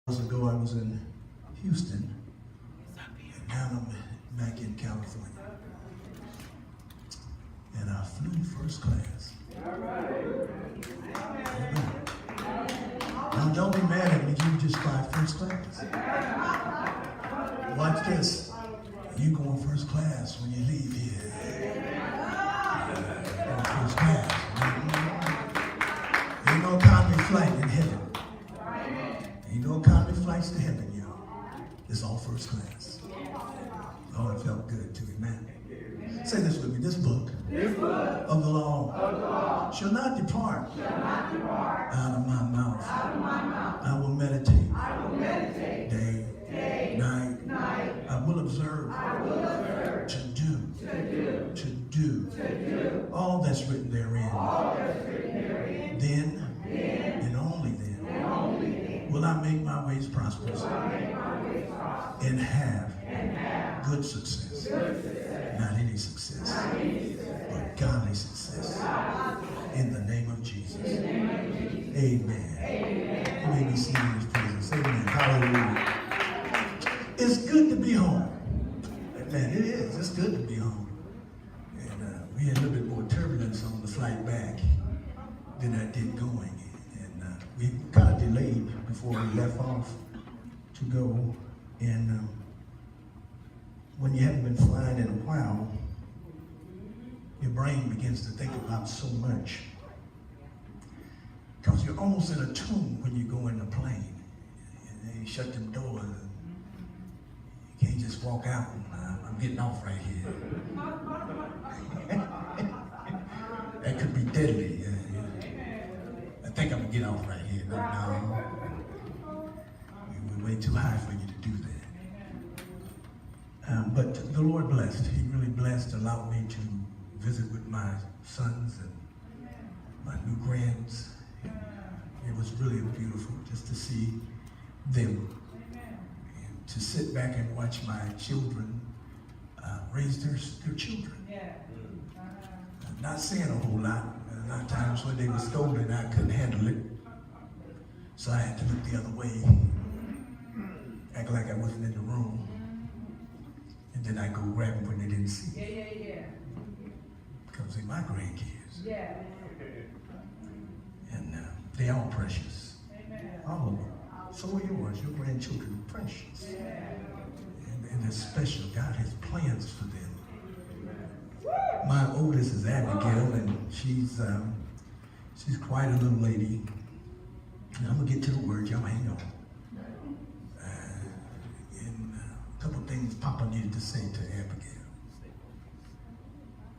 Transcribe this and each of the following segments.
Years ago, I was in Houston, and now I'm back in California. And I flew first class. Now, don't be mad at me, you just fly first class. Watch this. You going first class when you leave here. Going first class. Ain't no economy flight in heaven. Ain't no economy flights to heaven, y'all. It's all first class. Oh, it felt good too, amen. Say this with me. This book of the law shall not depart out of my mouth. I will meditate day, night. I will observe to do all that's written therein. Then, and only then, will I make my ways prosperous and have good success. Not any success, but godly success. In the name of Jesus. Amen. You may be seeing his presence. Amen. Hallelujah. It's good to be home. Amen. It is. It's good to be home. And we had a little bit more turbulence on the flight back than I did going. And we kind of delayed before we left off to go. And when you haven't been flying in a while, your brain begins to think about so much. Because you're almost in a tune when you go in the plane. And they shut them doors. And you can't just walk out and I'm getting off right here. That could be deadly. I think I'm going to get off right here. No. We're way too high for you to do that. But the Lord blessed. He really blessed, allowed me to visit with my sons and my new grands. It was really beautiful just to see them and to sit back and watch my children raise their children. Not saying a whole lot. A lot of times when they were stolen, I couldn't handle it. So I had to look the other way, act like I wasn't in the room. And then I go grab them when they didn't see me. Because they're my grandkids. And they're all precious. All of them. So are yours. Your grandchildren are precious. And they're special. God has plans for them. My oldest is Abigail, and she's quite a little lady. And I'm going to get to the word. Y'all hang on. Couple things Papa needed to say to Abigail.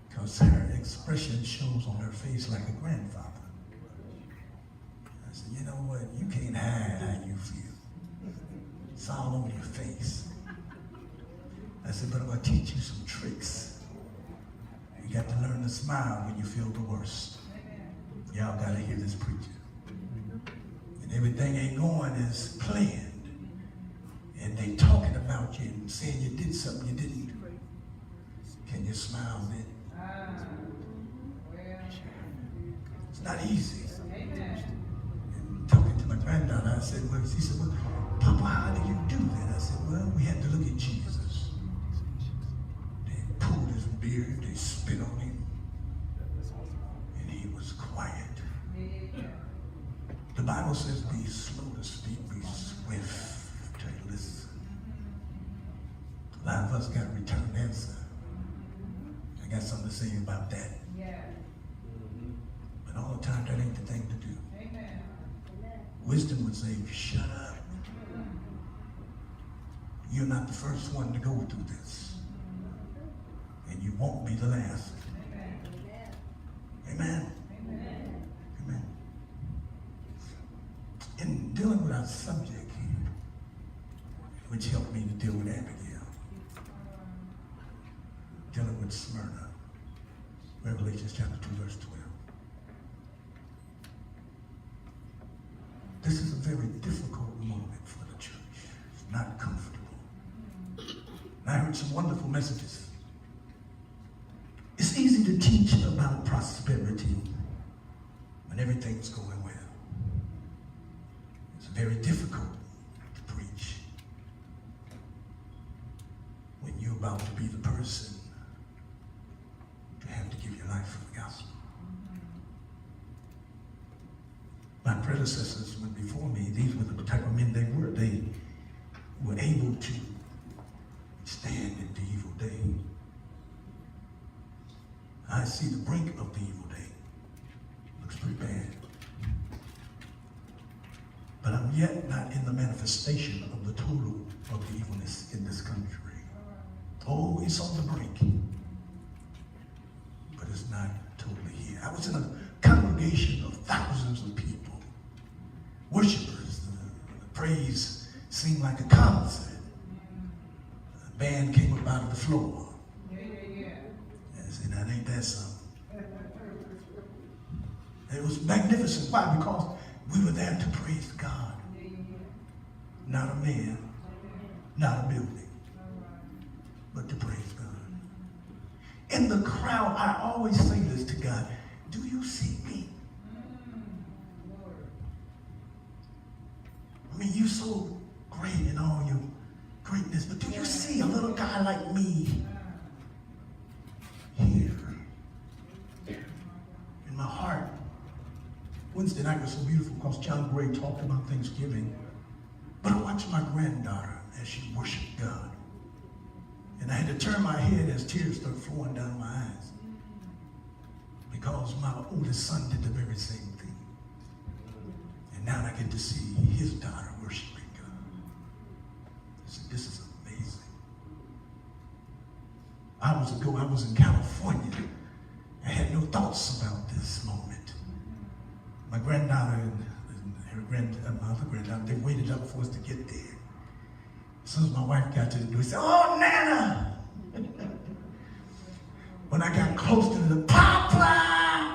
Because her expression shows on her face like a grandfather. I said, you know what? You can't hide how you feel. It's all over your face. I said, but I'm going to teach you some tricks. You got to learn to smile when you feel the worst. Y'all got to hear this preacher. And everything ain't going as planned. And they talking about you and saying you did something you didn't do. Can you smile then? It's not easy. And talking to my granddaughter, I said, she said, well, Papa, how do you do that? I said, well, we had to look at Jesus. They pulled his beard, they spit on him, and he was quiet. The Bible says, be slow to speak, be swift. Listen. A lot of us got a return answer. I got something to say about that. But all the time, that ain't the thing to do. Wisdom would say, shut up. You're not the first one to go through this. And you won't be the last. Amen. Amen. In dealing with our subject, which helped me to deal with Abigail, dealing with Smyrna, Revelation chapter 2, verse 12. This is a very difficult moment for the church. It's not comfortable. And I heard some wonderful messages. It's easy to teach about prosperity when everything's going well. It's very difficult predecessors went before me, these were the type of men they were. They were able to stand in the evil day. I see the brink of the evil day. Looks pretty bad. But I'm yet not in the manifestation of the total of the evilness in this country. Oh, it's on the brink. But it's not totally here. I was in a congregation of thousands of people, worshipers. The praise seemed like a concert. A band came up out of the floor. And I said, now ain't that something? It was magnificent. Why? Because we were there to praise God. Not a man, not a building, but to praise God. In the crowd, I always say this to God, do you see me? I mean, you're so great in all your greatness, but do you see a little guy like me here? In my heart, Wednesday night was so beautiful because John Gray talked about Thanksgiving, but I watched my granddaughter as she worshiped God. And I had to turn my head as tears started flowing down my eyes because my oldest son did the very same thing. And now I get to see his daughter worshiping God. I said, this is amazing. Hours ago, I was in California. I had no thoughts about this moment. My granddaughter and my other granddaughter, they waited up for us to get there. As soon as my wife got to the door, she said, oh, Nana! When I got close to the Papa!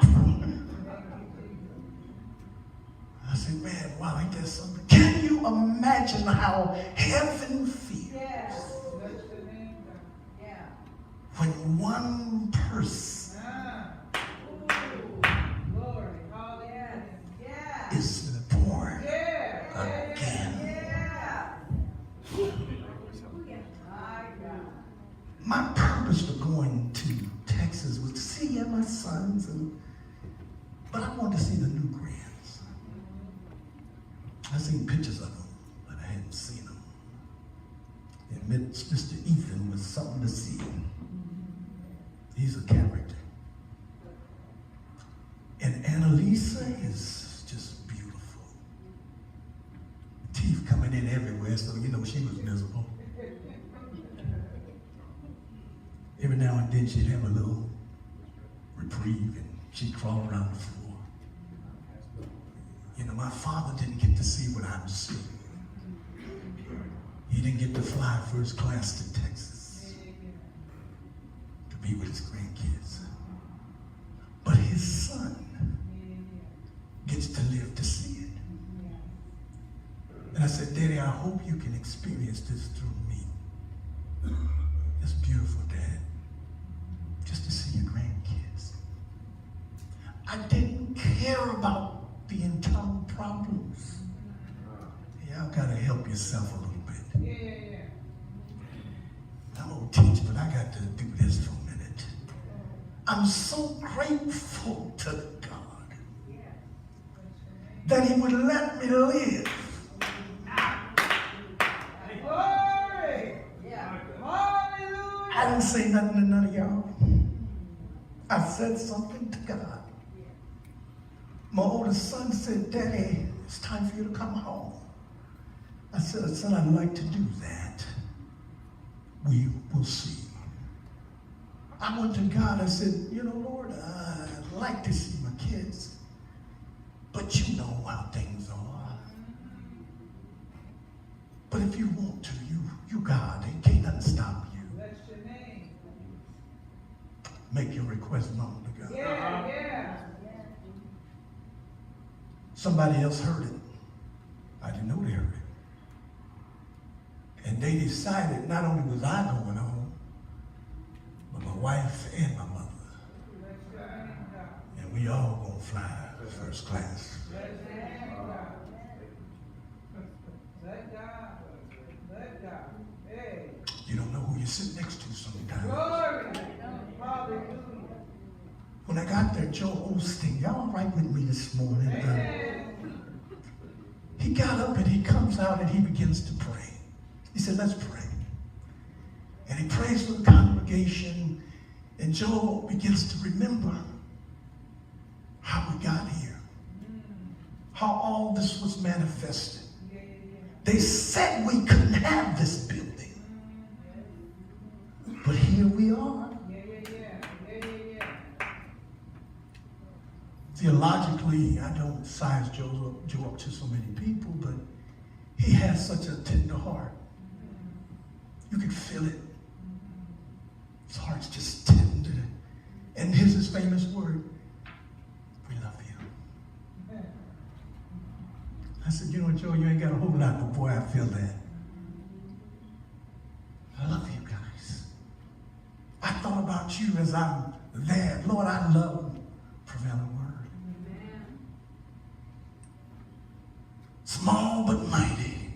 I said, man, wow, ain't that something? Can you imagine how heaven feels? Yes. When one person is born again. My purpose for going to Texas was to see my sons, but I wanted to see the new grands. I've seen pictures of them, but I hadn't seen them. And Mr. Ethan was something to see. He's a character. And Annalisa is just beautiful. Teeth coming in everywhere, so you know she was miserable. Every now and then she'd have a little reprieve and she'd crawl around the floor. You know, my father didn't get to see what I'm seeing. He didn't get to fly first class to Texas to be with his grandkids. But his son gets to live to see it. And I said, Daddy, I hope you can experience this through me. It's beautiful, Dad. Just to see your grandkids. I didn't care about the internal problems. Y'all gotta help yourself a little bit. I'm gonna teach, but I got to do this for a minute. I'm so grateful to God that He would let me live. I didn't say nothing to none of y'all. I said something to God. My oldest son said, Daddy, it's time for you to come home. I said, son, I'd like to do that. We will see. I went to God, I said, you know, Lord, I'd like to see my kids, but you know how things are. But if you want to, you God, ain't can't nothing stop you. Bless your name. Make your request known to God. Yeah. Somebody else heard it. I didn't know they heard it. And they decided not only was I going home, but my wife and my mother. And we all gonna fly first class. You don't know who you sit next to sometimes. When I got there, Joe Osteen, y'all right with me this morning? he got up and he comes out and he begins to pray. He said, let's pray. And he prays for the congregation, and Joel begins to remember how we got here, how all this was manifested. They said we couldn't have this building, but here we are. Theologically, I don't size Joe up to so many people, but he has such a tender heart. You can feel it. His heart's just tender. And here's his famous word: we love you. I said, you know, Joe, you ain't got a whole lot, but boy, I feel that. I love you guys. I thought about you as I'm there. Lord, I love Prevailing Word. Small but mighty.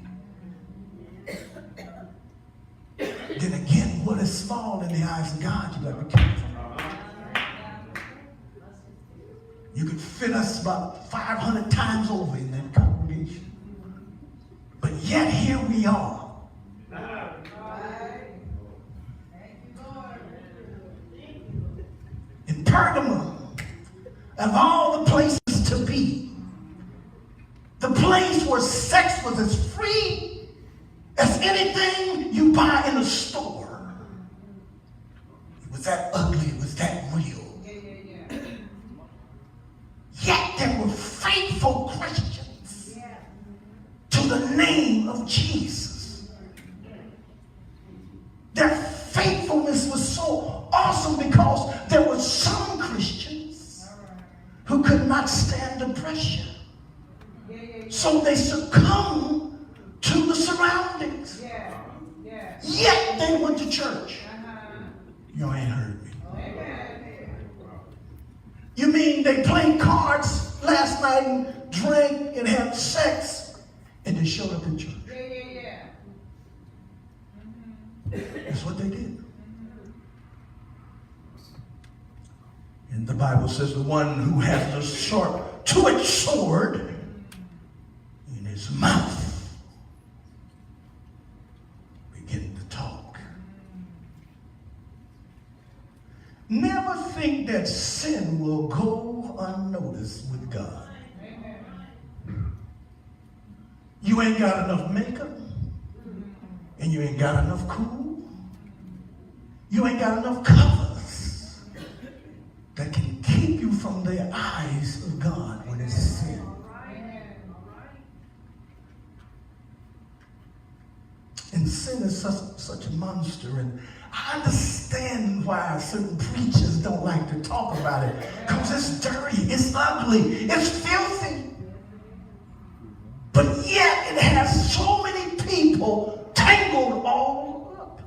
Then again, what is small in the eyes of God, you got to be careful. You could fit us about 500 times over in that congregation. But yet here we are. In Pergamum, of all the places to be, the place where sex was as free as anything you buy in a store. It was that ugly, it was that real. Yet there were faithful Christians to the name of Jesus. Their faithfulness was so awesome because there were some Christians who could not stand the pressure. So they succumbed to the surroundings. Yet they went to church. You ain't heard me. You mean they played cards last night and drank and had sex and they showed up in church? That's what they did. And the Bible says the one who has the sharp two-edged sword in his mouth begin to talk. Never think that sin will go unnoticed with God. You ain't got enough makeup, and you ain't got enough cool. You ain't got enough covers that can keep you from the eyes of God when it's sin. And sin is such a monster, and I understand why certain preachers don't like to talk about it, because it's dirty, it's ugly, it's filthy. But yet it has so many people tangled all up.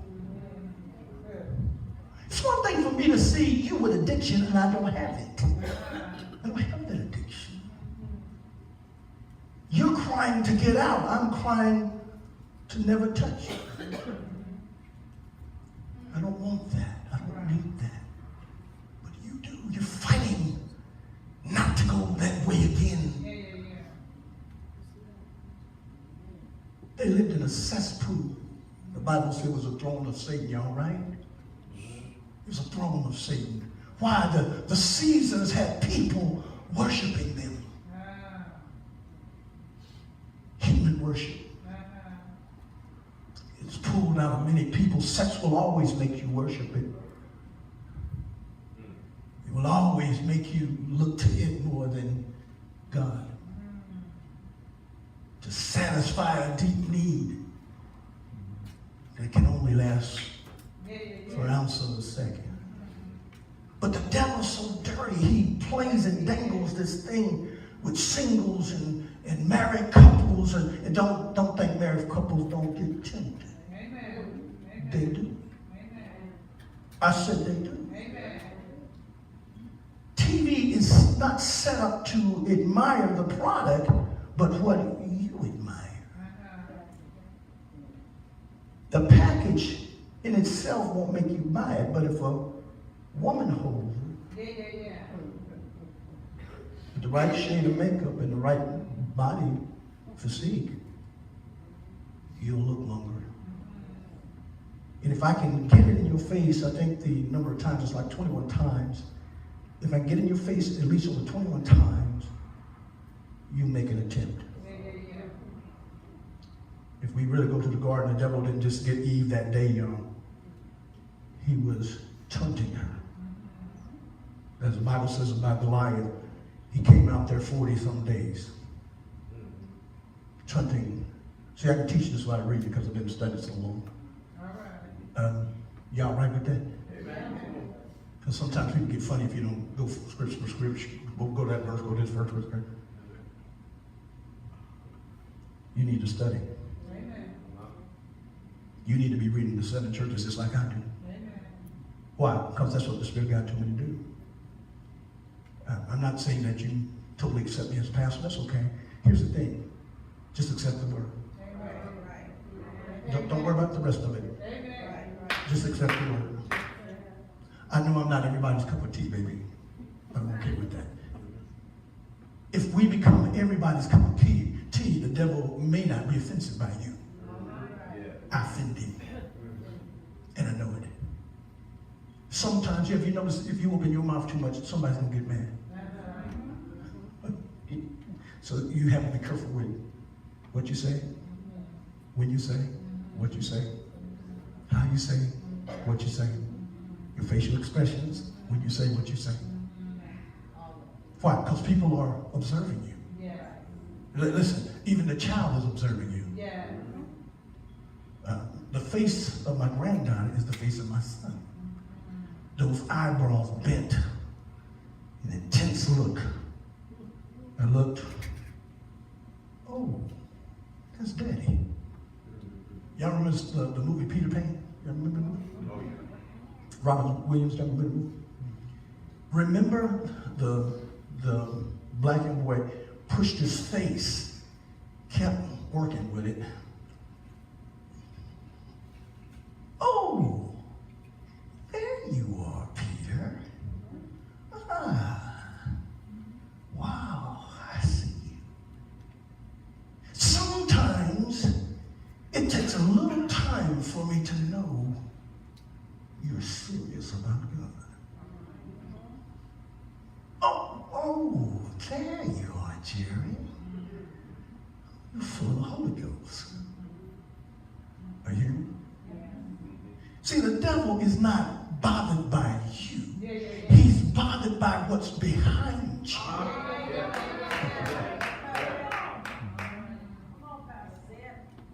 It's one thing for me to see you with addiction and I don't have it. I don't have that addiction. You're crying to get out. I'm crying to never touch you. I don't want that. I don't need that. But you do. You're fighting not to go that way again. They lived in a cesspool. The Bible said it was a throne of Satan, y'all right? It was a throne of Satan. Why? The Caesars had people worshiping them. Human worship. It's pulled out of many people. Sex will always make you worship it. It will always make you look to it more than God. To satisfy a deep need that can only last for an ounce of a second. But the devil's so dirty, he plays and dangles this thing with singles and married couples, and don't think married couples don't get tempted. Amen. They do. Amen. I said they do. Amen. TV is not set up to admire the product, but what you admire. The package in itself won't make you buy it, but if a woman holds it, with the right shade of makeup and the right body physique, you'll look longer. And if I can get it in your face, I think the number of times is like 21 times. If I get in your face at least over 21 times, you make an attempt. If we really go to the garden, the devil didn't just get Eve that day, y'all. He was taunting her. As the Bible says about Goliath, he came out there 40-some days. Taunting. See, I can teach this while I read it because I've been studying so long. Y'all right with that? Because sometimes people get funny if you don't go scripture for scripture. Go that verse, go this verse. You need to study. You need to be reading the 7 churches just like I do. Why? Because that's what the Spirit of God told me to do. I'm not saying that you totally accept me as pastor. That's okay. Here's the thing. Just accept the word. Don't worry about the rest of it. Just accept the word. I know I'm not everybody's cup of tea, baby. But I'm okay with that. If we become everybody's cup of tea, the devil may not be offended by you. I offend him. And I know it. Sometimes, if you notice, if you open your mouth too much, somebody's going to get mad. So you have to be careful with what you say, when you say, what you say, how you say, what you say, your facial expressions, when you say what you say. Why? Because people are observing you. Listen, even the child is observing you. The face of my granddaughter is the face of my son. Those eyebrows bent, an intense look. I looked, oh, that's Daddy. Y'all remember the movie Peter Pan? Y'all remember the movie? Oh, yeah. Robin Williams, y'all remember the movie? Remember the black young boy pushed his face, kept working with it. Oh, there you are, Peter. Wow, I see you. Sometimes it takes a little time for me to know you're serious about God. Oh, there you are, Jerry. You're full of the Holy Ghost. Are you hearing me? See, the devil is not bothered by you. He's bothered by what's behind you.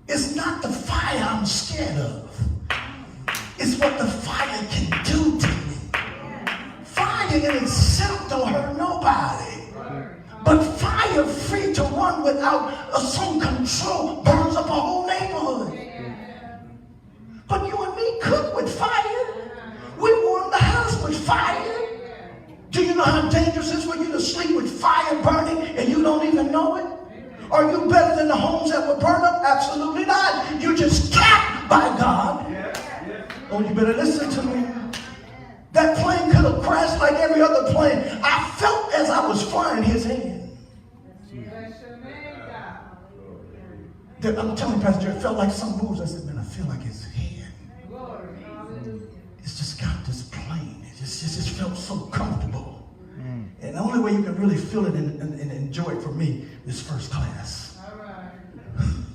It's not the fire I'm scared of. It's what the fire can do to me. Fire in itself don't hurt nobody. But fire free to run without some control burns up a whole neighborhood. But you and me cook with fire. We warm the house with fire. Do you know how dangerous it is for you to sleep with fire burning and you don't even know it? Are you better than the homes that were burned up? Absolutely not. You're just capped by God. Oh, you better listen to me. That plane could have crashed like every other plane. I felt as I was flying his hand. I'm telling you, Pastor Jerry, it felt like some moves. I said, man, I feel like his hand. It's just got this plane. It just felt so comfortable. And the only way you can really feel it and enjoy it for me is first class.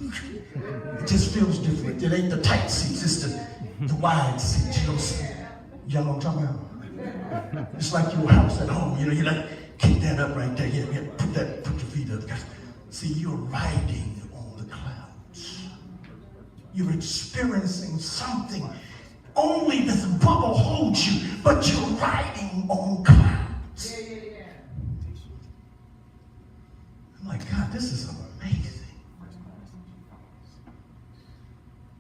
It just feels different. It ain't the tight seats, it's the wide seats. You know what I'm talking about? It's like your house at home. You like, kick that up right there. Yeah, put your feet up. See, you're riding on the clouds. You're experiencing something. Only this bubble holds you, but you're riding on clouds. I'm like, God, this is amazing.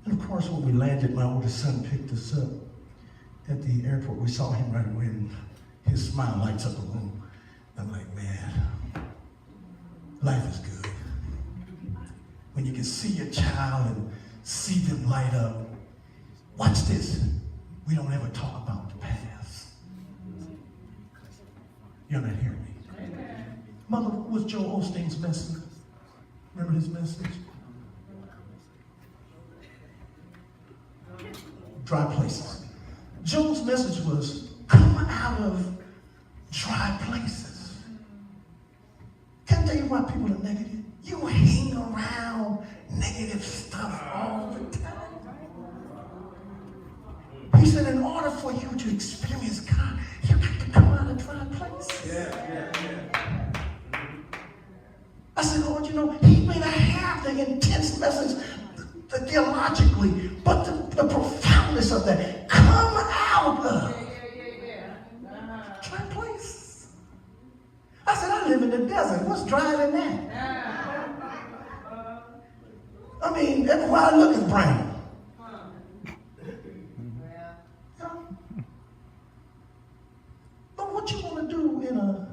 And of course, when we landed, my oldest son picked us up at the airport. We saw him right away, and his smile lights up the room. I'm like, man, life is good. When you can see your child and see them light up. Watch this. We don't ever talk about the past. You're not hearing me. Mother, was Joel Osteen's message? Remember his message? Dry places. Joe's message was, come out of dry places. Can I tell you why people are negative? You hang around negative stuff all the time. He said, in order for you to experience God, you got to come out of dry places. I said, Lord, you know, he may not have the intense message theologically, but the profoundness of that. Come out of dry places. I said, I live in the desert. What's dry than that? I mean, everywhere I look is brown. But what you want to do in a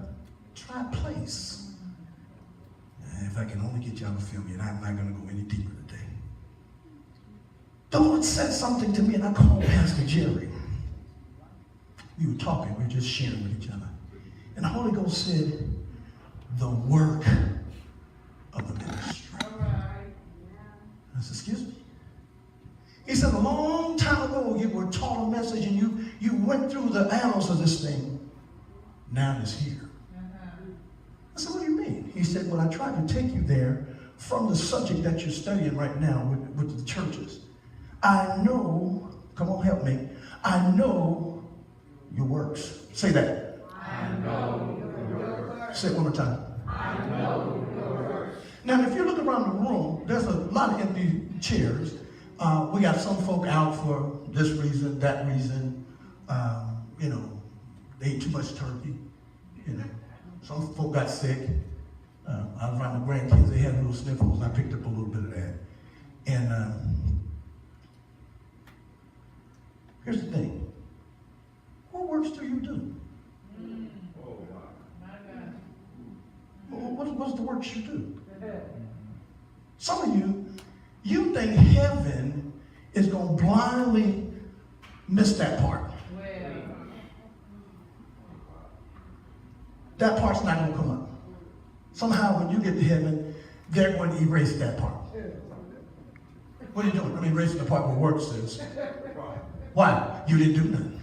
dry place? If I can only get y'all to film me, and I'm not going to go any deeper today. The Lord said something to me, and I called Pastor Jerry. We were talking, we were just sharing with each other. And the Holy Ghost said, the work of the ministry. I said, excuse me? He said, a long time ago, you were taught a message, and you went through the annals of this thing. Now it's here. I said, what do you mean? He said, well, I tried to take you there from the subject that you're studying right now with the churches. I know, come on, help me. I know your works. Say that. I know your works. Say it one more time. I know your works. Now, if you look around the room, there's a lot of empty chairs. We got some folk out for this reason, that reason. You know, they ate too much turkey. You know, some folk got sick. I was around the grandkids, they had little sniffles, and I picked up a little bit of that. And here's the thing. What works do you do? What's the works you do? Some of you think heaven is going to blindly miss that part. That part's not going to come up. Somehow when you get to heaven, they're going to erase that part. What are you doing? I mean, erasing the part where works is. Why? You didn't do nothing.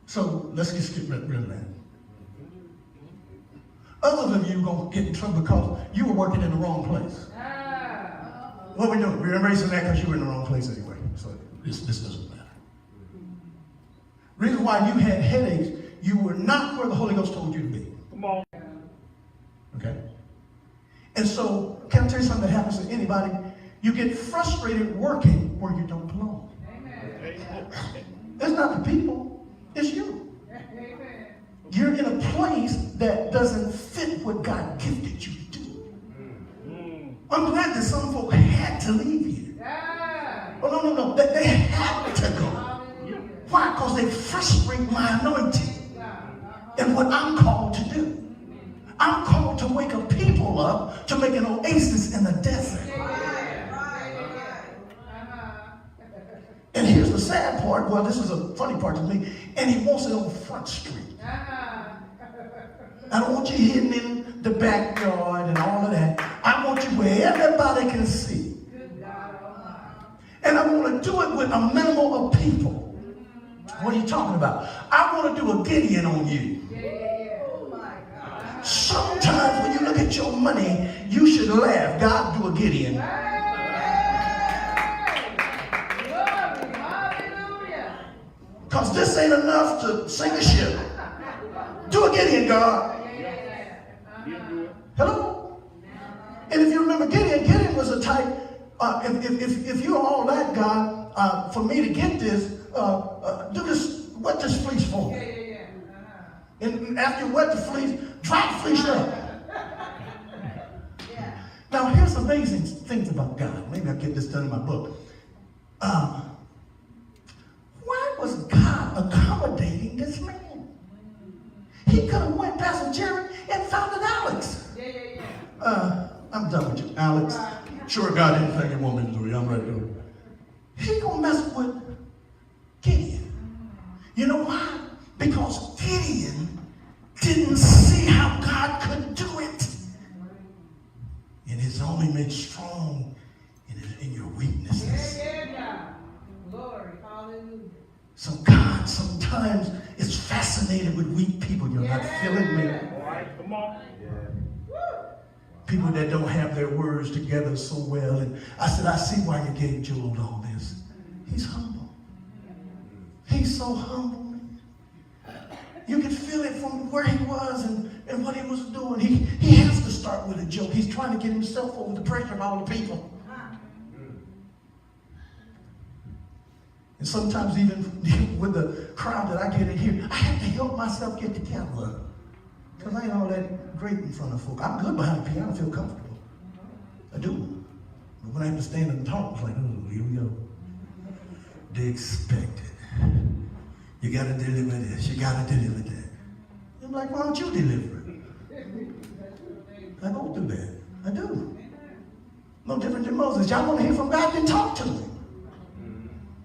So let's just get rid of that. Others of you are going to get in trouble because you were working in the wrong place. What we doing? We're erasing that because you were in the wrong place anyway. So this doesn't matter. Reason why you had headaches, you were not where the Holy Ghost told you to be. Come on. Okay? And so, can I tell you something that happens to anybody? You get frustrated working where you don't belong. Amen. It's not the people, it's you. Amen. You're in a place that doesn't fit what God gifted you to do. I'm glad that some folk had to leave here. Oh, no. They had to go. Why? Because they frustrate my anointing and what I'm called to do. I'm called to wake up people up to make an oasis in the desert. And here's the sad part. Well, this is a funny part to me. And he wants it on Front Street. I don't want you hidden in the backyard and all of that. I want you where everybody can see. And I want to do it with a minimum of people. What are you talking about? I want to do a Gideon on you. Sometimes when you look at your money, you should laugh. God, do a Gideon. Because this ain't enough to sing a ship. Do a Gideon, God. Hello? And if you remember Gideon was a type, if you're all that, God, for me to get this, do this, wet this fleece for me. And after you wet the fleece, dry the fleece up. Now, here's amazing things about God. Maybe I'll get this done in my book. Why was God accommodating this man? He could have went Pastor Jerry and founded Alex. I'm done with you, Alex. Sure, God, anything you want me to do, I'm ready to do it. He gonna mess with Gideon. You know why? Because Gideon didn't see how God could do it. it's only made strong in your weaknesses. Yeah. Glory. Hallelujah. So God sometimes is fascinated with weak people. You're not feeling me. All right, come on. People that don't have their words together so well. And I said, I see why you gave Joel all this. He's humble. He's so humble. You can feel it from where he was and what he was doing. He has to start with a joke. He's trying to get himself over the pressure of all the people. And sometimes even with the crowd that I get in here, I have to help myself get together. Because I ain't all that great in front of folk. I'm good behind the piano. I feel comfortable. I do. But when I have to stand and talk, it's like, oh, here we go. They expect it. You got to deliver this. You got to deliver that. I'm like, why don't you deliver it? I go through that. I do. No different than Moses. Y'all want to hear from God? Then talk to him.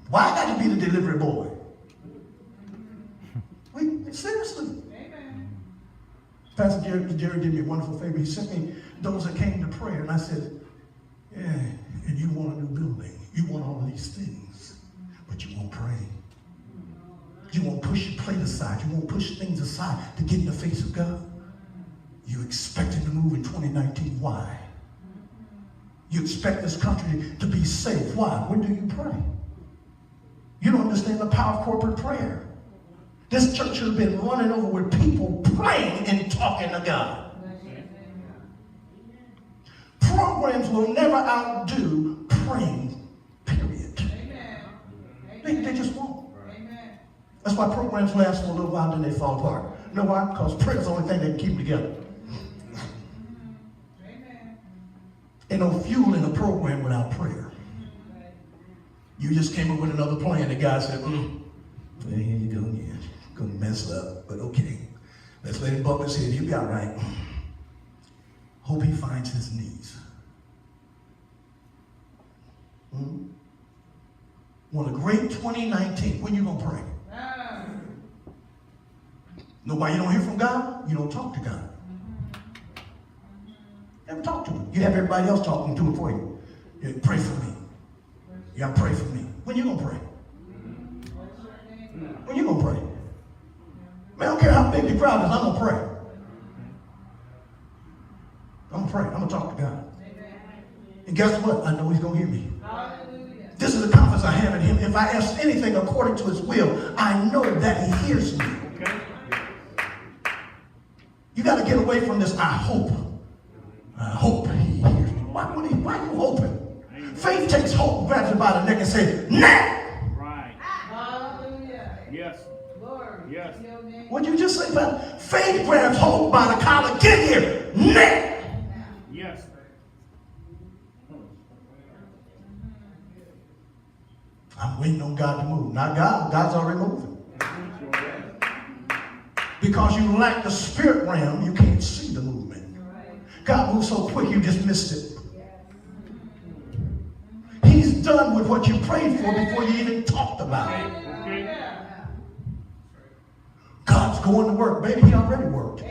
Why I got to be the delivery boy? Seriously. Pastor Jerry did me a wonderful favor. He sent me those that came to prayer. And I said, yeah, and you want a new building. You want all of these things. But you won't pray. You won't push your plate aside. You won't push things aside to get in the face of God. You expect him to move in 2019. Why? You expect this country to be safe. Why? When do you pray? You don't understand the power of corporate prayer. This church has been running over with people praying and talking to God. Programs will never outdo praying, period. They just won't. That's why programs last for a little while, then they fall apart. You know why? Because prayer is the only thing that can keep them together. Ain't no fuel in a program without prayer. You just came up with another plan. The guy said, well, here you go again. Gonna mess up, but okay. Let's let him bump his head. He'll be all right. Hope he finds his knees. Want a great 2019. When you gonna pray? Nobody, you don't hear from God? You don't talk to God. Never talk to him. You have everybody else talking to him for you. Yeah, pray for me. Yeah, pray for me. When you gonna pray? When you gonna pray? Man, I don't care how big the crowd is, I'm gonna pray. I'm gonna pray. I'm gonna talk to God. And guess what? I know he's gonna hear me. This is the confidence I have in him. If I ask anything according to his will, I know that he hears me. You got to get away from this, I hope. I hope he hears me. Why are you hoping? Faith takes hope, grabs you by the neck and says, now! Right. Hallelujah. Yes. Lord. Yes. What'd you just say about it? Faith grabs hope by the collar. Get here, now! Yes. I'm waiting on God to move. Not God. God's already moving. Because you lack the spirit realm, you can't see the movement. God moves so quick, you just missed it. He's done with what you prayed for before you even talked about it. God's going to work. Baby, he already worked.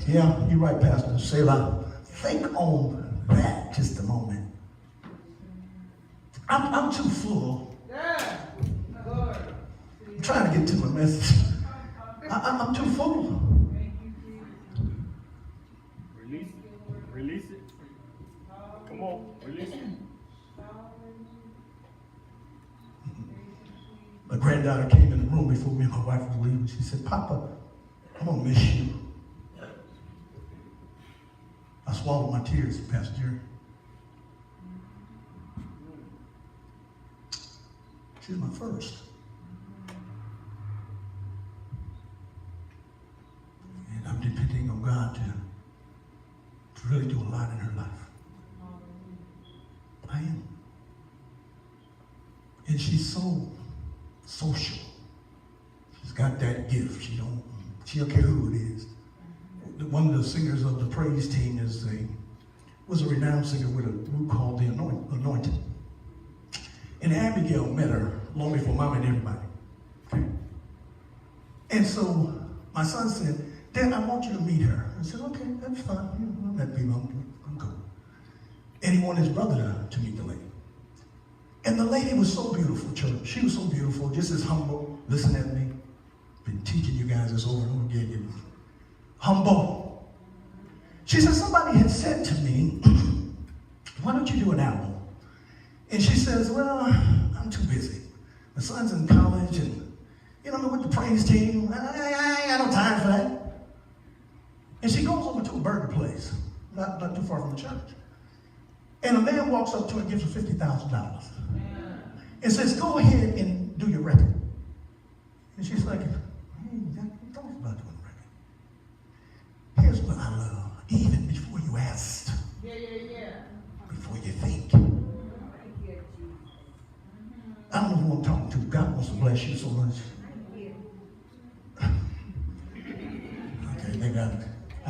Yeah, you're right, Pastor. Selah. Think on that just a moment. I'm too full. I'm trying to get to my message. I'm too full. Release it. Release it. Come on, release it. My granddaughter came in the room before me and my wife were leaving. She said, Papa, I'm going to miss you. I swallowed my tears, Pastor Jerry. She's my first. And I'm depending on God to really do a lot in her life. I am. And she's so social. She's got that gift. She don't care who it is. One of the singers of the praise team was a renowned singer with a group called the Anointed. And Abigail met her long before Mama and everybody. Okay? And so My son said, Dad, I want you to meet her. I said, okay, that's fine. I'll let people, I'm cool. And he wanted his brother to meet the lady. And the lady was so beautiful, church. She was so beautiful, just as humble. Listen at me. Been teaching you guys this over and over again. Humble. She said, somebody had said to me, why don't you do an album? And she says, well, I'm too busy. My son's in college and, I'm with the praise team. I ain't got no time for that. And she goes over to a burger place, not too far from the church. And a man walks up to her and gives her $50,000. And says, go ahead and do your record. And she's like, hey, don't talk about doing a record. Here's what I love. Even before you asked. Yeah. Before you think. I don't know who I'm talking to. God wants to bless you so much. Okay, maybe I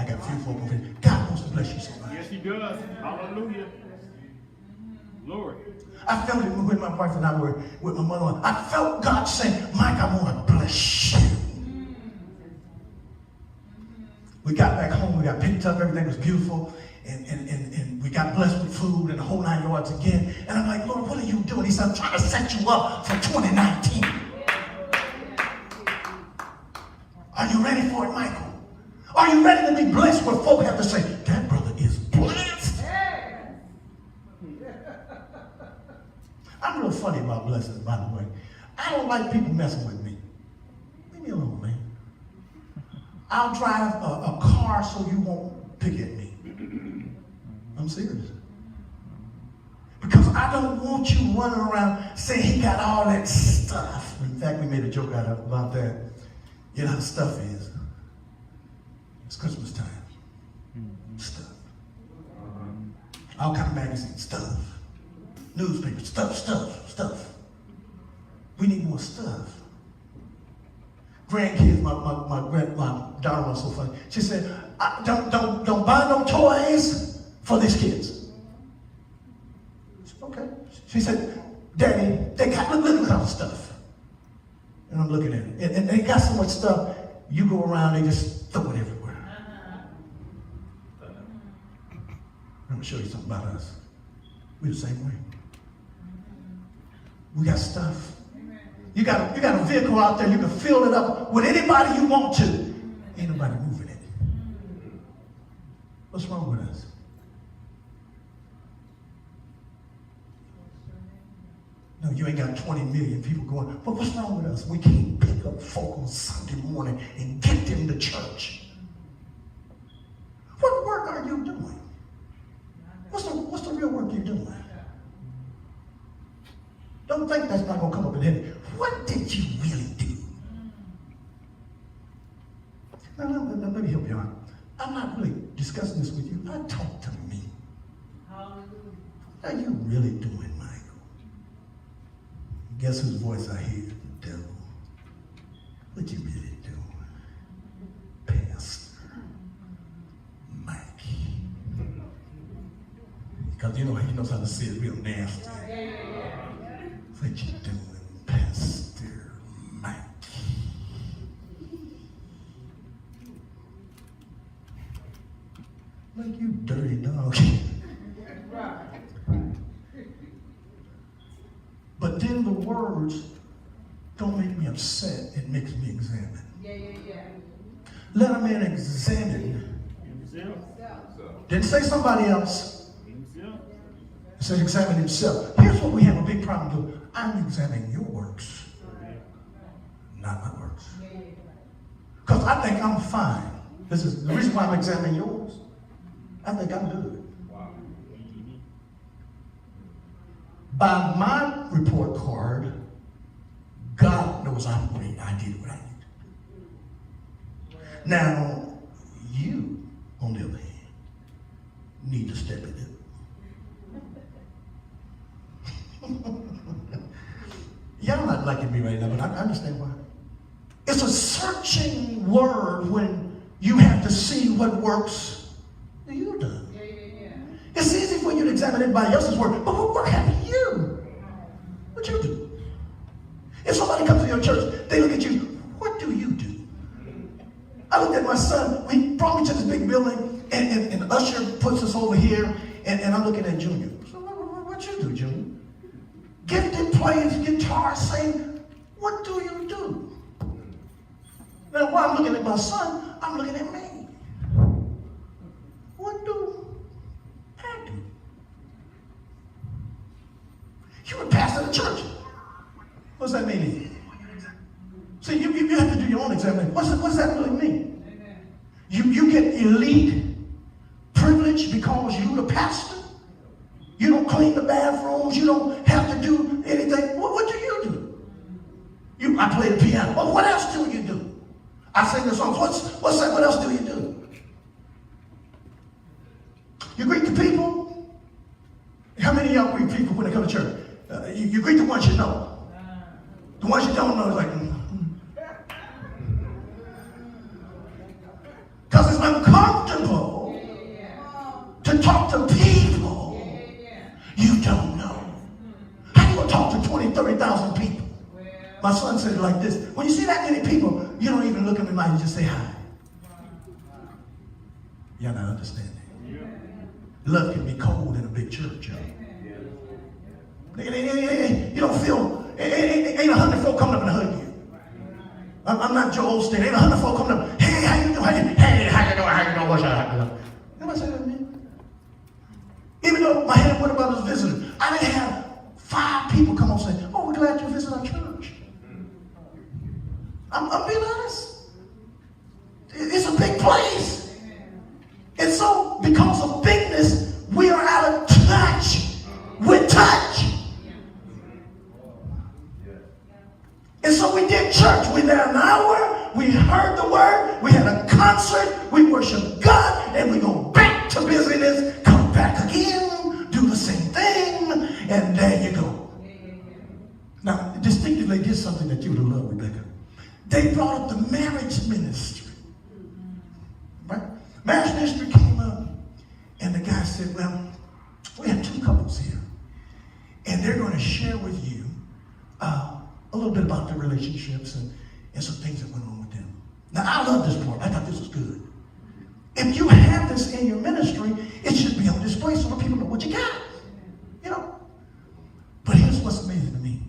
got a few folk over here. God wants to bless you so much. Yes, he does. Hallelujah. Glory. I felt it when my wife and I were with my mother. I felt God saying, Mike, I want to bless you. We got back home, we got picked up, everything was beautiful, and we got blessed with food and the whole 9 yards again. And I'm like, Lord, what are you doing? He said, I'm trying to set you up for 2019. Are you ready for it, Michael? Are you ready to be blessed where folk have to say, that brother is blessed? I'm real funny about blessings, by the way. I don't like people messing with me. Leave me alone, man. I'll drive a car so you won't pick at me. I'm serious. Because I don't want you running around saying he got all that stuff. In fact, we made a joke about that. You know how stuff is. It's Christmas time. Stuff. All kind of magazines, stuff. Newspapers, stuff. We need more stuff. Grandkids, my daughter was so funny. She said, don't buy no toys for these kids. Okay. She said, Daddy, they got look at all the stuff. And I'm looking at it. And they got so much stuff, you go around, they just throw it everywhere. I'm gonna show you something about us. We're the same way. We got stuff. You got a vehicle out there, you can fill it up with anybody you want to. Ain't nobody moving it. What's wrong with us? No, you ain't got 20 million people going, but what's wrong with us? We can't pick up folk on Sunday morning and get them to church. What work are you doing? What's the real work you're doing? Don't think that's not going to come up in heaven. What did you really do? Now, let me help you out. I'm not really discussing this with you. I talk to me. How are you really doing, Michael? Guess whose voice I hear? The devil. What you really doing? Pastor Mike. Because he knows how to say it real nasty. What you doing, Pastor Mike? Like you dirty dog. But then the words don't make me upset. It makes me examine. Let a man examine. Didn't say somebody else. It says examine himself. Here's what we have a big problem with. I'm examining your works, not my works. Because I think I'm fine. This is the reason why I'm examining yours. I think I'm good. By my report card, God knows I'm great. I did what I need. Now, you, on the other hand, need to step it up. Y'all not liking me right now, but I understand why. It's a searching word when you have to see what works you done. It's easy for you to examine everybody else's work, but what work have you? What you do? If somebody comes to your church, they look at you, what do you do? I looked at my son. We brought me to this big building, and Usher puts us over here, and I'm looking at Junior. So what you do, Junior? Gifted, plays guitar, sing. What do you do? Now, while I'm looking at my son, I'm looking at me. What do I do? You were pastor of the church. What's that mean? See, you have to do your own examination. What's that really mean? You get elite privilege because you're the pastor. You don't clean the bathrooms. You don't have to do anything. What do you do? I play the piano. Well, what else do you do? I sing the songs. What's that? What else do you do? You greet the people. How many of y'all greet people when they come to church? You greet the ones you know. The ones you don't know is like, because it's uncomfortable to talk to people you don't know. How you going to talk to 20, 30,000 people? My son said it like this. When you see that many people, you don't even look them in the eye, you just say hi. Y'all not understanding. Love can be cold in a big church, y'all. You don't feel, ain't 100 folk coming up and hug you. I'm not Joel Osteen. Ain't 100 folk coming up, hey, how you doing? Hey, how you doing? How you doing? What's up? Nobody say that to me. Even though my head went about this visitor, I didn't have 5 people come on and say, oh, we're glad you visit our church. I'm being honest. It's a big place. And so, because of bigness, we are out of touch with touch. And so we did church. We there an hour. We heard the word. We had a concert. We worshiped God. And we go back to busyness. Come back again. Do the same thing. And there you go. Now, distinctively did something that you would have loved, Rebecca. They brought up the marriage ministry. Right? Marriage ministry came up. And the guy said, well, we have 2 couples here. And they're going to share with you a little bit about their relationships and some things that went on with them. Now, I love this part. I thought this was good. If you have this in your ministry, it should be on display so that people know what you got. You know? But here's what's amazing to me.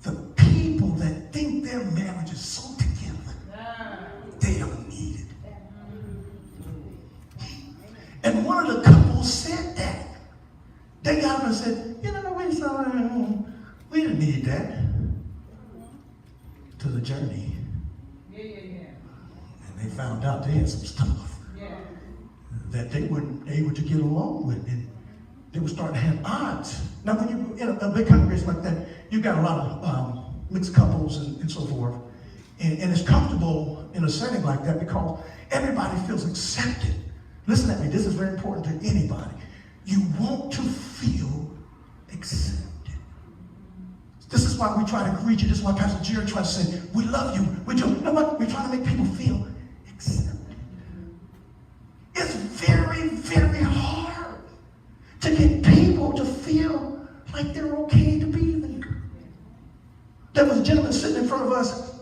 The people that think their marriage is so together, they don't need it. And one of the couples said that. They got up and said, you know, we didn't need that. To the journey. And they found out they had some stuff that they weren't able to get along with, and they were starting to have odds. Now, when you in a big congregation like that, you've got a lot of mixed couples and so forth, and it's comfortable in a setting like that because everybody feels accepted. Listen at me, this is very important to anybody. You want to feel accepted. This is why we try to greet you. This is why Pastor Jerry tries to say, we love you. We do. You know what? We're trying to make people feel accepted. It's very, very hard to get people to feel like they're okay to be there. There was a gentleman sitting in front of us,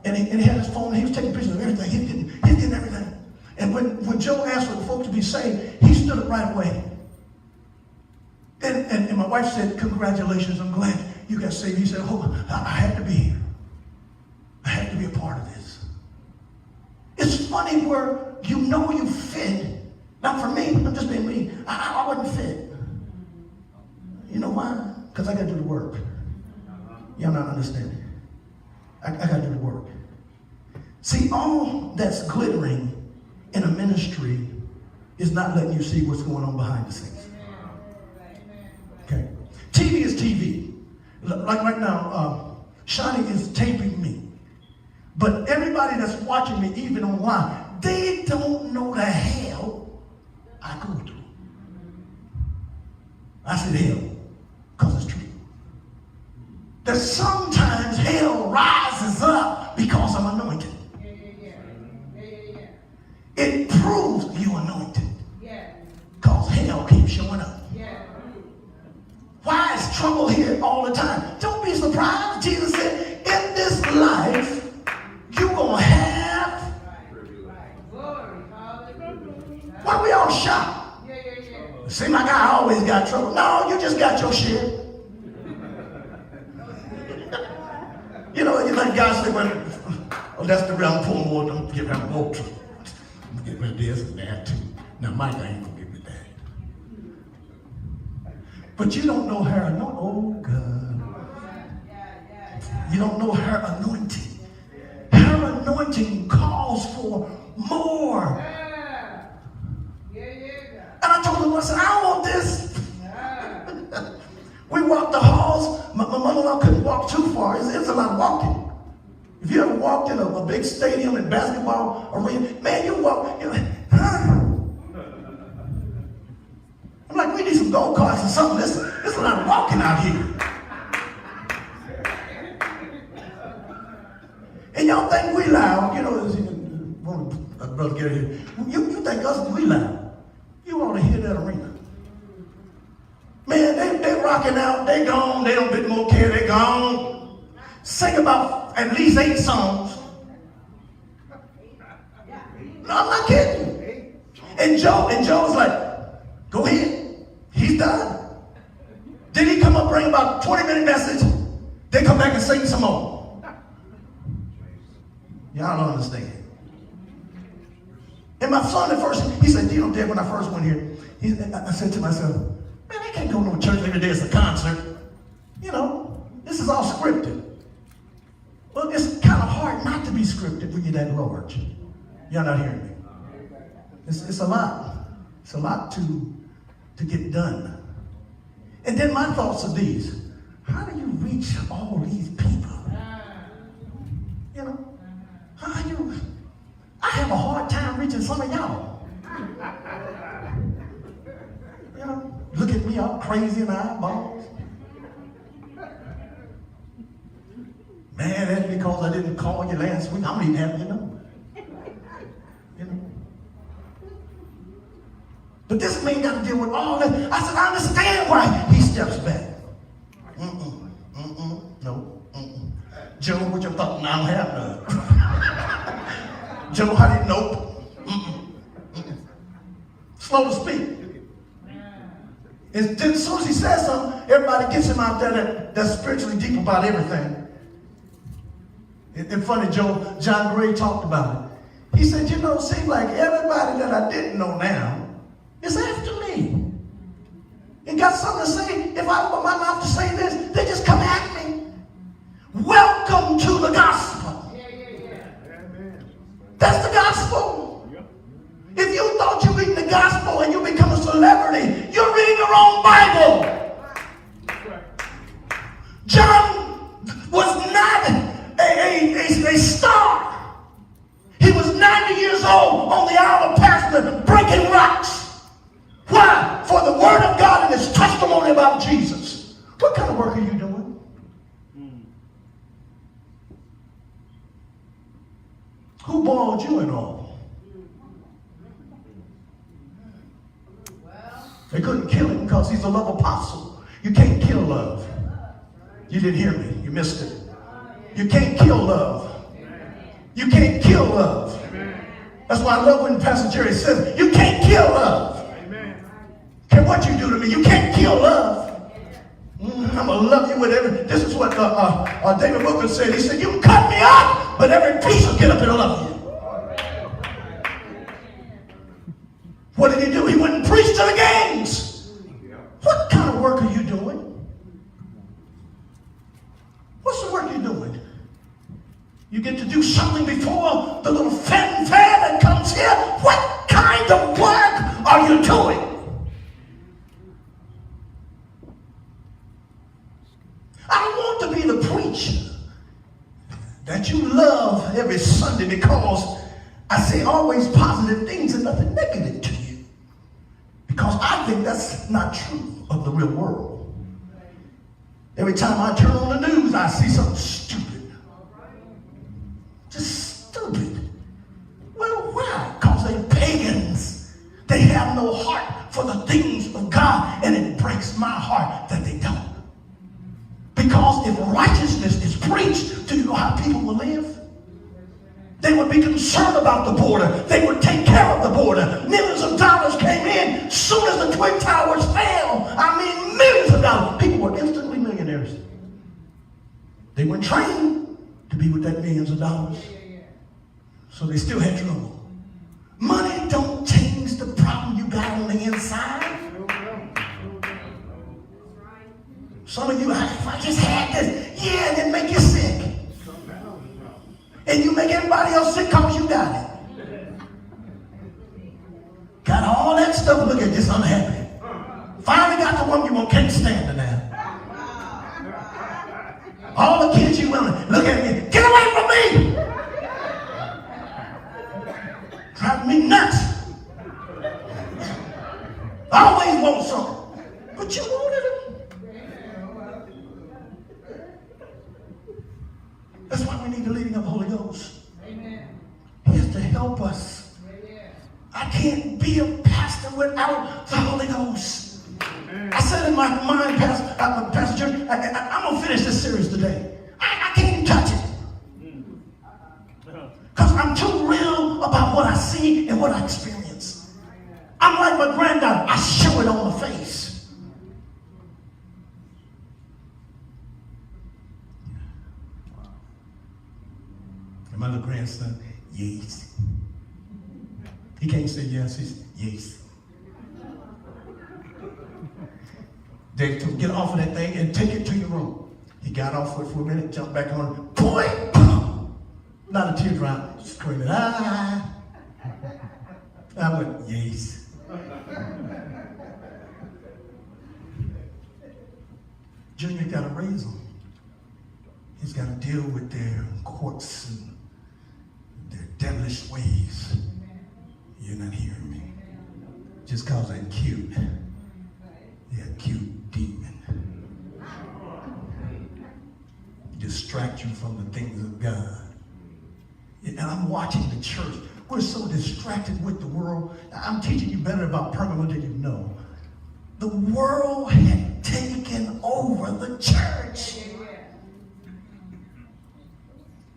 and he had his phone, and he was taking pictures of everything. He's getting everything. And when Joe asked for the folk to be saved, he stood up right away. And my wife said, congratulations, I'm glad you got saved. He said, oh, I had to be here. I had to be a part of this. It's funny where you know you fit. Not for me, I'm just being me. I wasn't fit. You know why? Because I got to do the work. Y'all not understanding. I got to do the work. See, all that's glittering in a ministry is not letting you see what's going on behind the scenes. Okay. TV is TV. Like right now, Shani is taping me. But everybody that's watching me, even online, they don't know the hell I go through. I said hell, because it's true. That sometimes hell rises up because I'm anointed. It proves you anointed. Because hell keeps showing up. Why is trouble here all the time? Don't be surprised. Jesus said, in this life, you're going to have Why we all shocked? It seems like I always got trouble. No, you just got your share. You know, you let God say, well, that's the real I'm pulling more, don't get rid of more trouble. I'm gonna get rid of this and that too. Now, Mike, I ain't gonna get rid of that. But you don't know her anointing. Oh, God. You don't know her anointing. Her anointing calls for more. And I told him, I said, I want this. We walked the halls. My mother-in-law couldn't walk too far. It's a lot of walking. If you ever walked in a big stadium and basketball arena, man, you walk, you're like, huh? I'm like, we need some go-karts or something. There's a lot of walking out here. And y'all think we loud, you know, brother get here. You think us, we loud. You ought to hear that arena. Man, they rocking out, they gone, they don't bit more care, they gone. Sing about at least 8 songs. No, I'm not kidding. And Joe's like, go ahead, he's done. Then he come up, bring about 20-minute message, they come back and sing some more. Y'all don't understand. And my son at first, he said, you know, Dad, when I first went here, I said to myself, man, I can't go to a church every day, it's a concert. You know, this is all scripted. Well, it's kind of hard not to be scripted when you're that large. Y'all not hearing me? It's a lot. It's a lot to get done. And then my thoughts are these. How do you reach all these people? You know? How do you... I have a hard time reaching some of y'all. You know, look at me all crazy in the eyeballs. Man, that's because I didn't call you last week. I don't even have your number. You know. But this man got to deal with all that. I said, I understand why he steps back. No. Joe, what you thought? I don't have none. Joe, how did nope. Slow to speak. And then as soon as he says something, everybody gets him out there that's spiritually deep about everything. And funny, John Gray talked about it. He said, you know, it seems like everybody that I didn't know now is after me. And got something to say. If I open my mouth to say this, they just come at me. Welcome to the gospel. That's the gospel. If you thought you read the gospel and you become a celebrity, you're reading the wrong Bible. John was not a star. He was 90 years old on the Isle of Pastor breaking rocks. Why? For the word of God and his testimony about Jesus. What kind of work are you doing? Who boiled you in all? They couldn't kill him because he's a love apostle. You can't kill love. You didn't hear me. You missed it. You can't kill love. You can't kill love. That's why I love when Pastor Jerry says, you can't kill love. Care what you do to me, you can't kill love. I'm going to love you with every... This is what David Wilkins said. He said, you can cut me up, but every piece will get up and love you. What did he do? He went and preached to the gangs. What kind of work are you doing? What's the work you're doing? You get to do something before the little fanfare that comes here. What kind of work are you doing? I don't want to be the preacher that you love every Sunday because I say always positive things and nothing negative to you. Because I think that's not true of the real world. Every time I turn on the news, I see something stupid. Just stupid. Well, why? Because they're pagans. They have no heart for the things of God, and it breaks my heart that they don't. Because if righteousness is preached, do you know how people will live? They would be concerned about the border. They would take care of the border. Millions of dollars Soon as the Twin Towers fell, I mean millions of dollars, people were instantly millionaires. They weren't trained to be with that millions of dollars. So they still had trouble. Money don't change the problem you got on the inside. Some of you, if I just had this, yeah, and it make you sick. And you make everybody else sick because you got it. Got all that stuff, look at this, unhappy. Finally got the one you want, can't stand her now. All the kids you want, look at me, get away from me! Drive me nuts. I always want something, but you wanted it. That's why we need the leading of the Holy Ghost. Amen. He has to help us. I can't be a pastor without the Holy Ghost. I said in my mind, Pastor Church, I'm going to finish this series today. I can't even touch it. Because I'm too real about what I see and what I experience. I'm like my granddaughter. I show it on my face. And my little grandson, yes. He can't say yes, he's yes. They told him, get off of that thing and take it to your room. He got off it for a minute, jumped back on it. Boy! Not a teardrop, screaming, ah! I went, yes. Junior got to raise them. He's got to deal with their courts and their devilish ways. You're not hearing me. Just because I'm cute. They're a cute demon. Distract you from the things of God. And I'm watching the church. We're so distracted with the world. I'm teaching you better about Pergamum than you know. The world had taken over the church.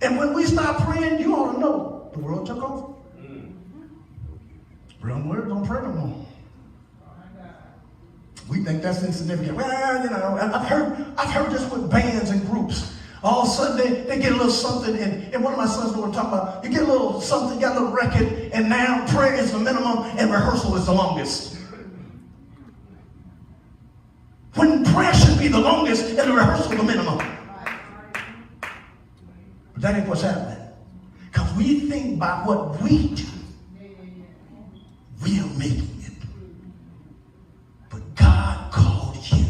And when we start praying, you ought to know the world took over. Wrong word, don't pray no more. We think that's insignificant. Well, you know, I've heard this with bands and groups. All of a sudden they get a little something, and one of my sons know what I'm talking about. You get a little something, you got a little record, and now prayer is the minimum and rehearsal is the longest. When prayer should be the longest and the rehearsal the minimum. But that ain't what's happening. Because we think by what we do, we are making it. But God called you.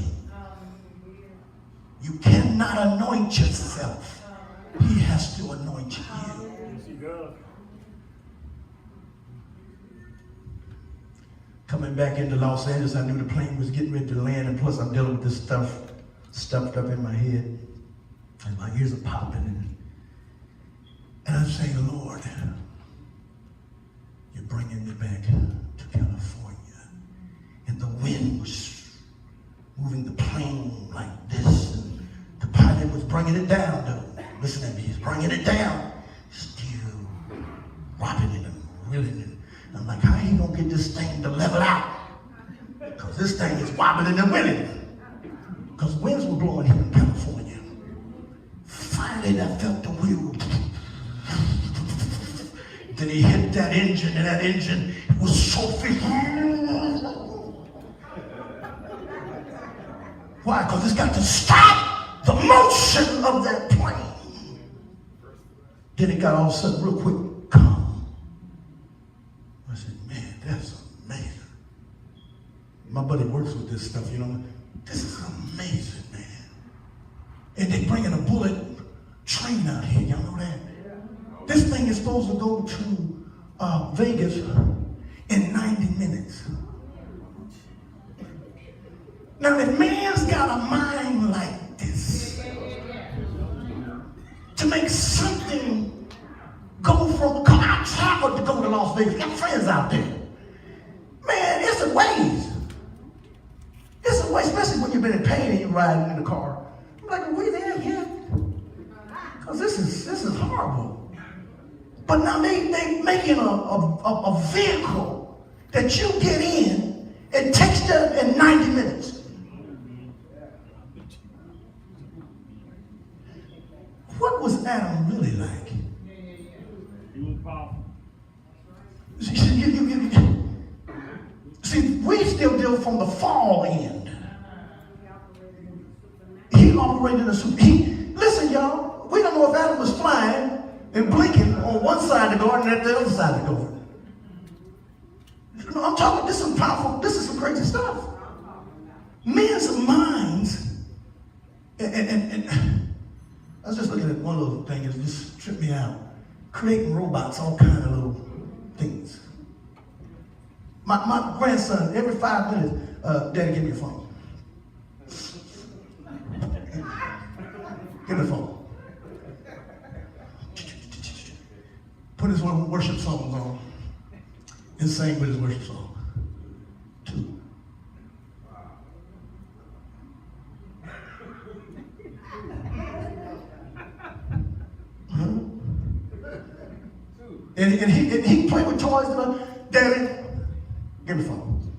You cannot anoint yourself. He has to anoint you. Coming back into Los Angeles, I knew the plane was getting ready to land, and plus I'm dealing with this stuff stuffed up in my head. And my ears are popping. And I'm saying, Lord, you're bringing me back to California. And the wind was moving the plane like this. And the pilot was bringing it down, though. Listen to me, he's bringing it down. Still rocking it and reeling it. I'm like, how are you going to get this thing to level out? Because this thing is wobbling and willing. Because winds were blowing here in California. Finally, I felt the wheel. Then he hit that engine, and that engine was so big. Why? Because it's got to stop the motion of that plane. Then it got all of a sudden real quick calm. I said, man, that's amazing. My buddy works with this stuff, you know. This is amazing, man. And they bringing a bullet train out here. Y'all know that? This thing is supposed to go to Vegas in 90 minutes. Now, if man's got a mind like this, to make something go from, I traveled to go to Las Vegas, got friends out there. Man, it's a ways. It's a way, especially when you've been in pain and you're riding in the car. I'm like, are we there yet? Because this is horrible. But now they making a vehicle that you get in It takes them in 90 minutes. What was Adam really like? He was powerful. See, we still deal from the fall end. He operated in a super. Listen, y'all, we don't know if Adam was flying and blinking on one side of the garden and at the other side of the garden. I'm talking, this is some powerful, this is some crazy stuff. Men's minds, and I was just looking at one little thing, it just tripped me out. Creating robots, all kind of little things. My grandson, every 5 minutes, Daddy, give me a phone. Give me a phone. Put his worship songs on and sing with his worship song. 2. And he played with toys. Daddy, give me the phone.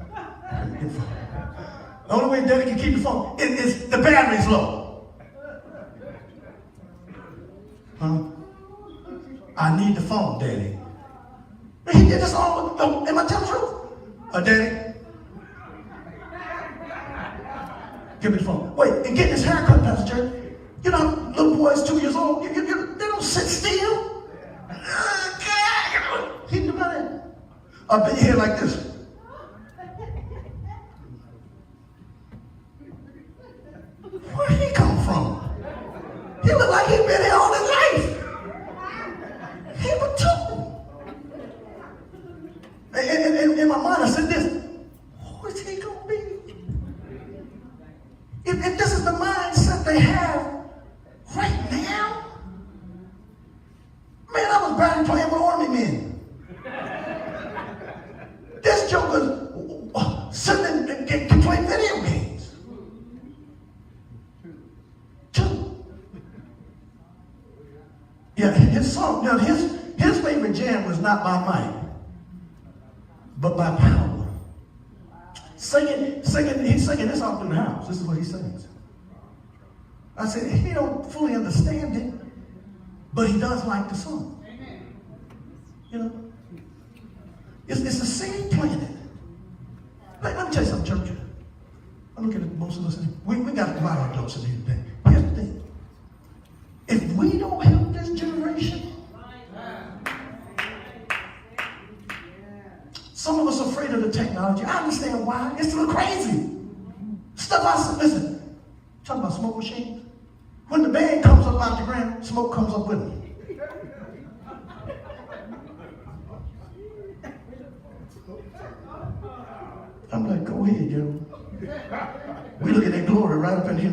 Give me the phone. The only way Daddy can keep the phone is the battery's low. Huh? I need the phone, Daddy. He did this all. Am I telling the truth? Daddy, give me the phone. Wait, and getting his haircut, Pastor Jerry. You know, little boys 2 years old, they don't sit still. He knew about it. I've been here like this. Where he come from? He looked like he'd been here all his life. He was 2. And in my mind, I said this: who is he gonna be? If this is the mindset they have right now, man, I was barely playing with army men. This joker's sitting and can play video games. 2. Yeah, his song. Now his favorite jam was not by might, but by power. He's singing this all through the house. This is what he sings. I said, he don't fully understand it, but he does like the song. You know? It's the seed planted. Let me tell you something, church. I'm looking at most of us. We got a lot of adults in here today. Here's the thing. If we don't help this generation, some of us are afraid of the technology. I understand why. It's a little crazy. Listen, talking about smoke machines. When the band comes up out the ground, smoke comes up with them. I'm like, go ahead, yo. We look at that glory right up in here.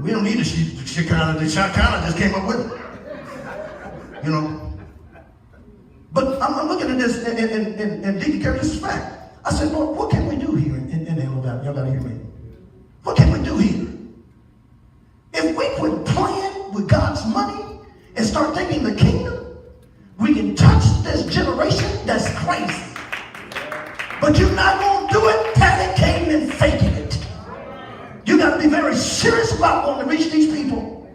We don't need a Shekinah. The Shekinah just came up with it. You know? But I'm looking at this, and Deacon Kerry, this is fact. I said, Lord, what can we do here in Antelope Valley? Y'all got to hear me. What can we do here? If we quit playing with God's money and start thinking the kingdom, we can touch this generation that's crazy. But you're not going to do it panicking and faking it. You got to be very serious about wanting to reach these people.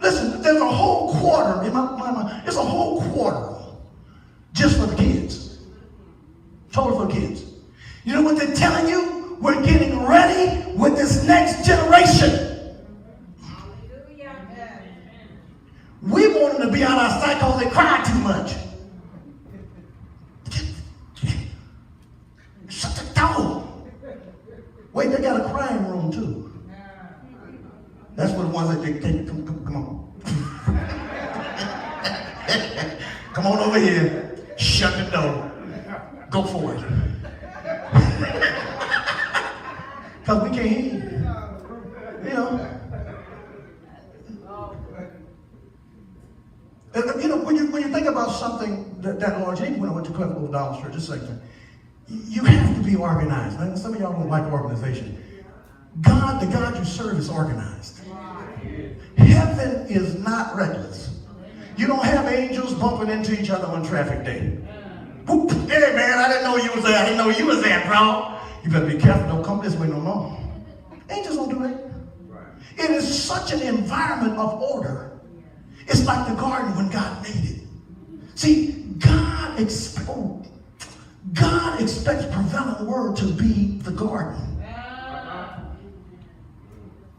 Listen, there's a whole quarter in my mind. There's a whole quarter just for the kids. Totally for the kids. You know what they're telling you? We're getting ready with this next generation. We want them to be out of our sight because they cry too much. Shut the door. Wait, they got a crying room too. That's what the ones that they can't come on. Come on over here. Shut the door. Go for it. Because we can't hear you. You know. You know, when you think about something that large, even when I went to Cleveland Dollar Church, just a second, you have to be organized. Now, some of y'all don't like organization. The God you serve is organized. Heaven is not reckless. You don't have angels bumping into each other on traffic day. Hey man, I didn't know you was there. I didn't know you was there, bro. You better be careful. Don't come this way no more. Angels don't do that. It is such an environment of order. It's like the garden when God made it. See, God expects prevailing word to be the garden.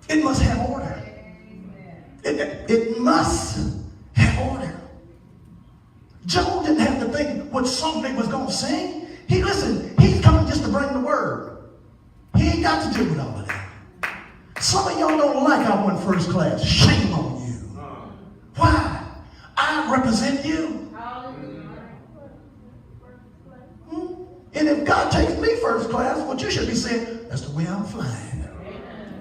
It must have order. It must have order. Job didn't have to think what song they was going to sing. He's coming just to bring the word. He ain't got to do with all of that. Some of y'all don't like I won first class. Shame on you. Why? I represent you. And if God takes me first class, what you should be saying, that's the way I'm flying.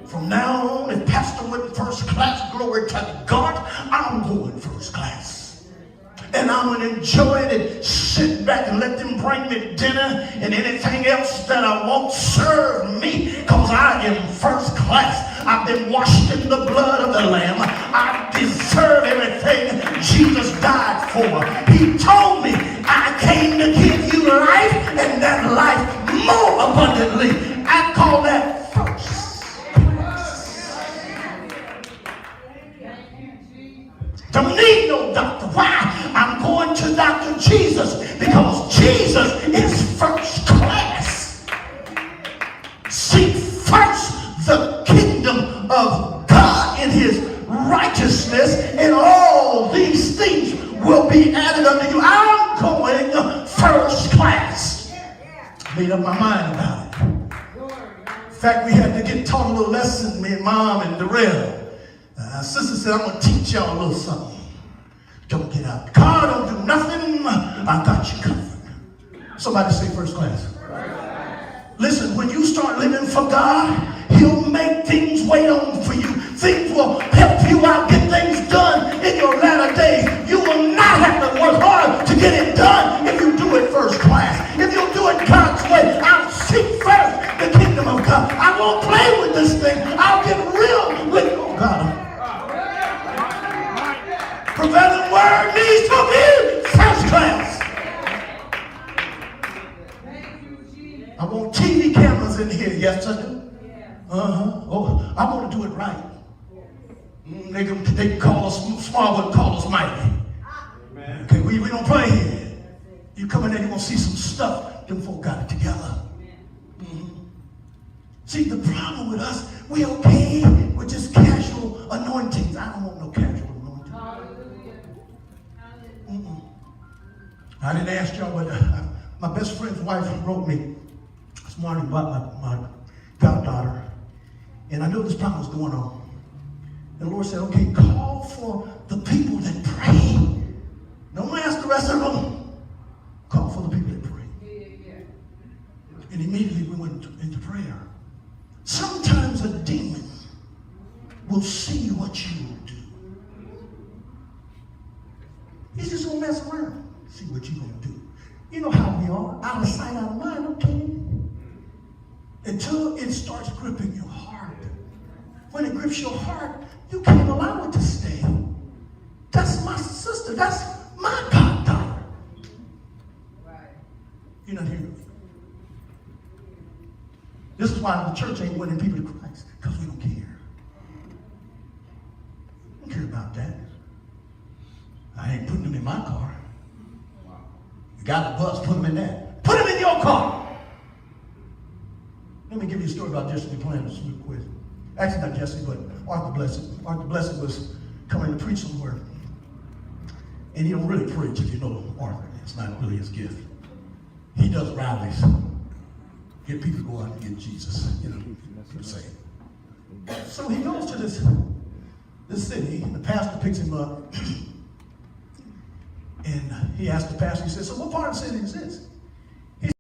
From now on, if Pastor went first class, glory to God, I'm going first class. And I'm going to enjoy it and sit back and let them bring me dinner and anything else that I want. Serve me, because I am first class. I've been washed in the blood of the Lamb. I deserve everything Jesus died for. He told me I came to give you life and that life more abundantly. I call that first. Don't need no doctor. Why? I'm going to Dr. Jesus because Jesus is first class. Seek first the kingdom of God and his righteousness, and all these things will be added unto you. I'm going first class. Made up my mind about it. In fact, we had to get taught a little lesson, me and Mom and Darrell. Sister said, I'm going to teach y'all a little something. Don't get out. God don't do nothing. I got you covered. Somebody say first class. Listen, when you start living for God, he'll make things wait on for you. Things will help you out, get things done in your latter days. You will not have to work hard to get it done if you do it first class. If you do it God's way, I'll seek first the kingdom of God. I won't play with this thing. I'll get real with God. Prevailing word needs to be first class. I want TV cameras in here. Yes, I do. Oh, I want to do it right. They can call us small, but call us mighty. Okay, we don't play here. You come in there, you're going to see some stuff. Them folk got it together. See, the problem with us, we okay with just casual anointings. I don't want no casual anointings. I didn't ask y'all, but my best friend's wife wrote me this morning about my goddaughter. And I knew this problem was going on. And the Lord said, okay, call for the people that pray. Don't ask the rest of them. Call for the people that pray. And immediately we went into prayer. Sometimes a demon will see what you will do. He's just going to mess around. See what you're going to do. You know how we are. Out of sight, out of mind, okay? Until it starts gripping your heart. When it grips your heart, you can't allow it to stay. That's my sister. That's my goddaughter. Right. You're not hearing me. This is why the church ain't winning people to Christ, because we don't care. We don't care about that. I ain't putting them in my car. You got a bus, put them in that. Put them in your car. Let me give you a story about Jesse playing this real quick. Actually, not Jesse, but Arthur Blessed. Arthur Blessed was coming to preach somewhere. And he don't really preach, if you know Arthur. It's not really his gift. He does rallies. Get people to go out and get Jesus, per se. So he goes to this city, and the pastor picks him up. And he asked the pastor, he said, so what part of the city is this?